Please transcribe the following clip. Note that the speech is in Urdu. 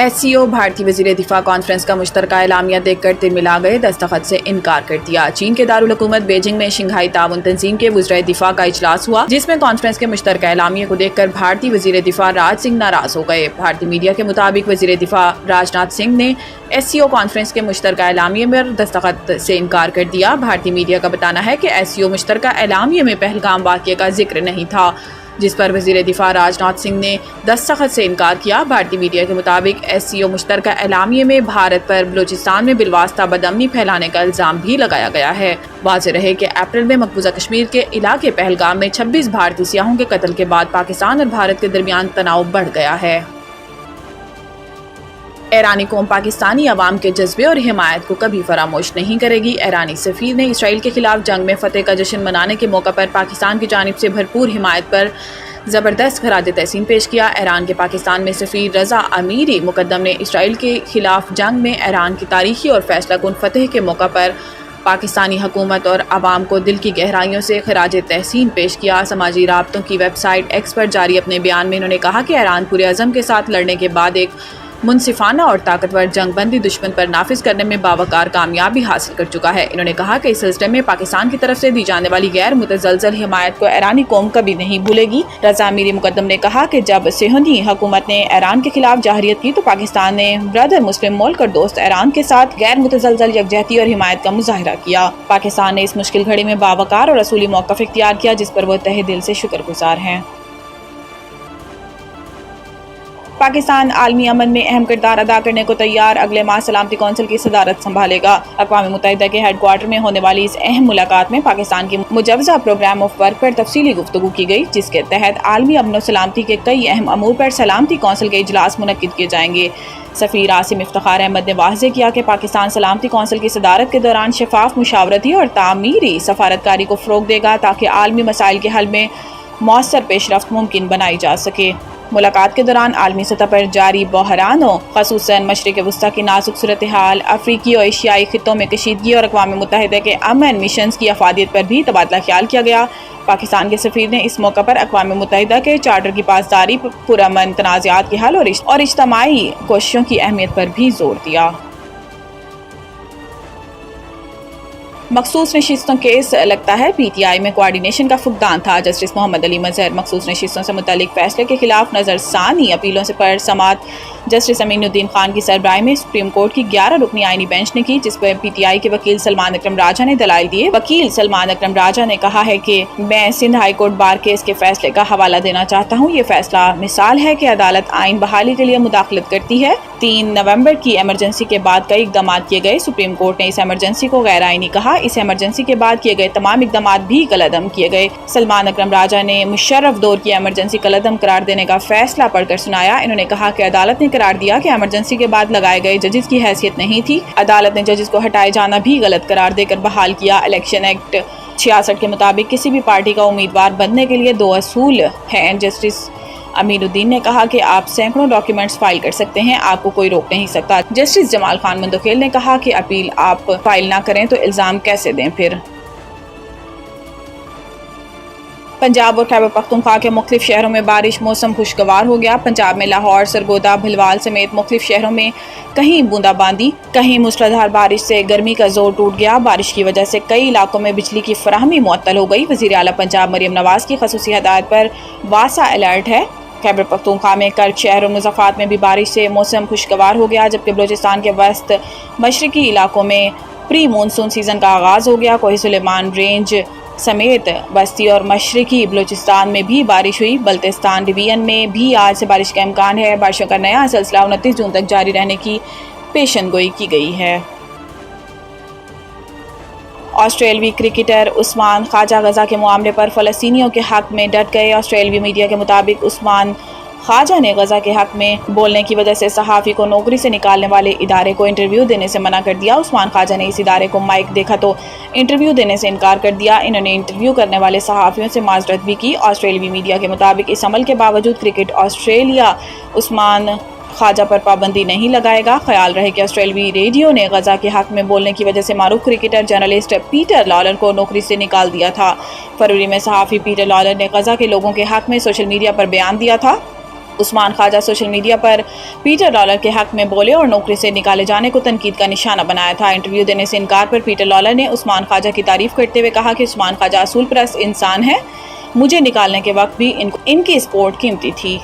SCO بھارتی وزیر دفاع کانفرنس کا مشترکہ اعلامیہ دیکھ کر تلملا گئے، دستخط سے انکار کر دیا۔ چین کے دارالحکومت بیجنگ میں شنگھائی تعاون تنظیم کے وزرائے دفاع کا اجلاس ہوا، جس میں کانفرنس کے مشترکہ اعلامیہ کو دیکھ کر بھارتی وزیر دفاع راج سنگھ ناراض ہو گئے۔ بھارتی میڈیا کے مطابق وزیر دفاع راجناتھ سنگھ نے SCO کانفرنس کے مشترکہ اعلامیہ میں دستخط سے انکار کر دیا۔ بھارتی میڈیا کا بتانا ہے کہ SCO مشترکہ اعلامیہ میں پہلگام واقعے کا ذکر نہیں تھا، جس پر وزیر دفاع راجناتھ سنگھ نے دستخط سے انکار کیا۔ بھارتی میڈیا کے مطابق SCO مشترکہ اعلامیہ میں بھارت پر بلوچستان میں بالواسطہ بدامنی پھیلانے کا الزام بھی لگایا گیا ہے۔ واضح رہے کہ اپریل میں مقبوضہ کشمیر کے علاقے پہلگام میں 26 بھارتی سیاحوں کے قتل کے بعد پاکستان اور بھارت کے درمیان تناؤ بڑھ گیا ہے۔ ایرانی قوم پاکستانی عوام کے جذبے اور حمایت کو کبھی فراموش نہیں کرے گی۔ ایرانی سفیر نے اسرائیل کے خلاف جنگ میں فتح کا جشن منانے کے موقع پر پاکستان کی جانب سے بھرپور حمایت پر زبردست خراج تحسین پیش کیا۔ ایران کے پاکستان میں سفیر رضا امیری مقدم نے اسرائیل کے خلاف جنگ میں ایران کی تاریخی اور فیصلہ کن فتح کے موقع پر پاکستانی حکومت اور عوام کو دل کی گہرائیوں سے خراج تحسین پیش کیا۔ سماجی رابطوں کی ویب سائٹ ایکس پر جاری اپنے بیان میں انہوں نے کہا کہ ایران پورے عزم کے ساتھ لڑنے کے بعد ایک منصفانہ اور طاقتور جنگ بندی دشمن پر نافذ کرنے میں باوقار کامیابی حاصل کر چکا ہے۔ انہوں نے کہا کہ اس سلسلے میں پاکستان کی طرف سے دی جانے والی غیر متزلزل حمایت کو ایرانی قوم کبھی نہیں بھولے گی۔ رضا امیری مقدم نے کہا کہ جب صہیونی حکومت نے ایران کے خلاف جارحیت کی تو پاکستان نے برادر مسلم ملک اور دوست ایران کے ساتھ غیر متزلزل یکجہتی اور حمایت کا مظاہرہ کیا۔ پاکستان نے اس مشکل گھڑی میں باوقار اور اصولی موقف اختیار کیا، جس پر وہ تہہ دل سے شکر گزار ہیں۔ پاکستان عالمی امن میں اہم کردار ادا کرنے کو تیار، اگلے ماہ سلامتی کونسل کی صدارت سنبھالے گا۔ اقوام متحدہ کے ہیڈ کوارٹر میں ہونے والی اس اہم ملاقات میں پاکستان کی مجوزہ پروگرام آف ورک پر تفصیلی گفتگو کی گئی، جس کے تحت عالمی امن و سلامتی کے کئی اہم امور پر سلامتی کونسل کے اجلاس منعقد کیے جائیں گے۔ سفیر عاصم افتخار احمد نے واضح کیا کہ پاکستان سلامتی کونسل کی صدارت کے دوران شفاف مشاورتی اور تعمیری سفارتکاری کو فروغ دے گا تاکہ عالمی مسائل کے حل میں مؤثر پیش رفت ممکن بنائی جا سکے۔ ملاقات کے دوران عالمی سطح پر جاری بحرانوں، خصوصاً مشرق وسطیٰ کی نازک صورتحال، افریقی اور ایشیائی خطوں میں کشیدگی اور اقوام متحدہ کے امن مشنز کی افادیت پر بھی تبادلہ خیال کیا گیا۔ پاکستان کے سفیر نے اس موقع پر اقوام متحدہ کے چارٹر کی پاسداری، پرامن تنازعات کے حل اور اجتماعی کوششوں کی اہمیت پر بھی زور دیا۔ مخصوص نشستوں کیس لگتا ہے PTI میں کوارڈینیشن کا فقدان تھا، جسٹس محمد علی مظہر۔ مخصوص نشستوں سے متعلق فیصلے کے خلاف نظر ثانی اپیلوں سے پر سماعت جسٹس امین الدین خان کی سربراہی میں سپریم کورٹ کی 11 رکنی آئینی بینچ نے کی، جس پر PTI کے وکیل سلمان اکرم راجہ نے دلائل دیے۔ وکیل سلمان اکرم راجہ نے کہا ہے کہ میں Sindh high court bar case کے فیصلے کا حوالہ دینا چاہتا ہوں۔ یہ فیصلہ مثال ہے کہ عدالت آئین بحالی کے لیے مداخلت کرتی ہے۔ 3 نومبر کی ایمرجنسی کے بعد کئی اقدامات کیے گئے۔ سپریم کورٹ نے اس ایمرجنسی کو غیر آئینی کہا۔ اس ایمرجنسی کے بعد کیے گئے تمام اقدامات بھی کالعدم کیے گئے۔ سلمان اکرم راجہ نے مشرف دور کی ایمرجنسی کالعدم قرار دینے کا فیصلہ پڑھ کر سنایا۔ انہوں نے کہا کہ عدالت نے قرار دیا کہ ایمرجنسی کے بعد لگائے گئے ججز کی حیثیت نہیں تھی۔ عدالت نے ججز کو ہٹائے جانا بھی غلط قرار دے کر بحال کیا۔ الیکشن ایکٹ 66 کے مطابق کسی بھی پارٹی کا امیدوار بننے کے لیے 2 اصول ہیں۔ جسٹس امین الدین نے کہا کہ آپ سینکڑوں ڈاکیومنٹس فائل کر سکتے ہیں، آپ کو کوئی روک نہیں سکتا۔ جسٹس جمال خان مندوخیل نے کہا کہ اپیل آپ فائل نہ کریں تو الزام کیسے دیں پھر۔ پنجاب اور خیبر پختونخوا کے مختلف شہروں میں بارش، موسم خوشگوار ہو گیا۔ پنجاب میں لاہور، سرگودا، بھلوال سمیت مختلف شہروں میں کہیں بوندا باندی، کہیں موسلادھار بارش سے گرمی کا زور ٹوٹ گیا۔ بارش کی وجہ سے کئی علاقوں میں بجلی کی فراہمی معطل ہو گئی۔ وزیر اعلیٰ پنجاب مریم نواز کی خصوصی ہدایت پر واسع الرٹ ہے۔ خیبر پختونخوا میں کرچ شہر اور مظفرات میں بھی بارش سے موسم خوشگوار ہو گیا، جبکہ بلوچستان کے وسط مشرقی علاقوں میں پری مونسون سیزن کا آغاز ہو گیا۔ کوہ سلیمان رینج سمیت وسطی اور مشرقی بلوچستان میں بھی بارش ہوئی۔ بلتستان ڈویژن میں بھی آج سے بارش کا امکان ہے۔ بارشوں کا نیا سلسلہ 29 جون تک جاری رہنے کی پیشن گوئی کی گئی ہے۔ آسٹریلوی کرکٹر عثمان خواجہ غزہ کے معاملے پر فلسطینیوں کے حق میں ڈٹ گئے۔ آسٹریلوی میڈیا کے مطابق عثمان خواجہ نے غزہ کے حق میں بولنے کی وجہ سے صحافی کو نوکری سے نکالنے والے ادارے کو انٹرویو دینے سے منع کر دیا۔ عثمان خواجہ نے اس ادارے کو مائک دیکھا تو انٹرویو دینے سے انکار کر دیا۔ انہوں نے انٹرویو کرنے والے صحافیوں سے معذرت بھی کی۔ آسٹریلوی میڈیا کے مطابق اس عمل کے باوجود کرکٹ آسٹریلیا عثمان خواجہ پر پابندی نہیں لگائے گا۔ خیال رہے کہ آسٹریلوی ریڈیو نے غزہ کے حق میں بولنے کی وجہ سے معروف کرکٹر جرنلسٹ پیٹر لالر کو نوکری سے نکال دیا تھا۔ فروری میں صحافی پیٹر لالر نے غزہ کے لوگوں کے حق میں سوشل میڈیا پر بیان دیا تھا۔ عثمان خواجہ سوشل میڈیا پر پیٹر لالر کے حق میں بولے اور نوکری سے نکالے جانے کو تنقید کا نشانہ بنایا تھا۔ انٹرویو دینے سے انکار پر پیٹر لالر نے عثمان خواجہ کی تعریف کرتے ہوئے کہا کہ عثمان خواجہ اصول پرست انسان ہے، مجھے نکالنے کے وقت بھی ان کی سپورٹ قیمتی تھی۔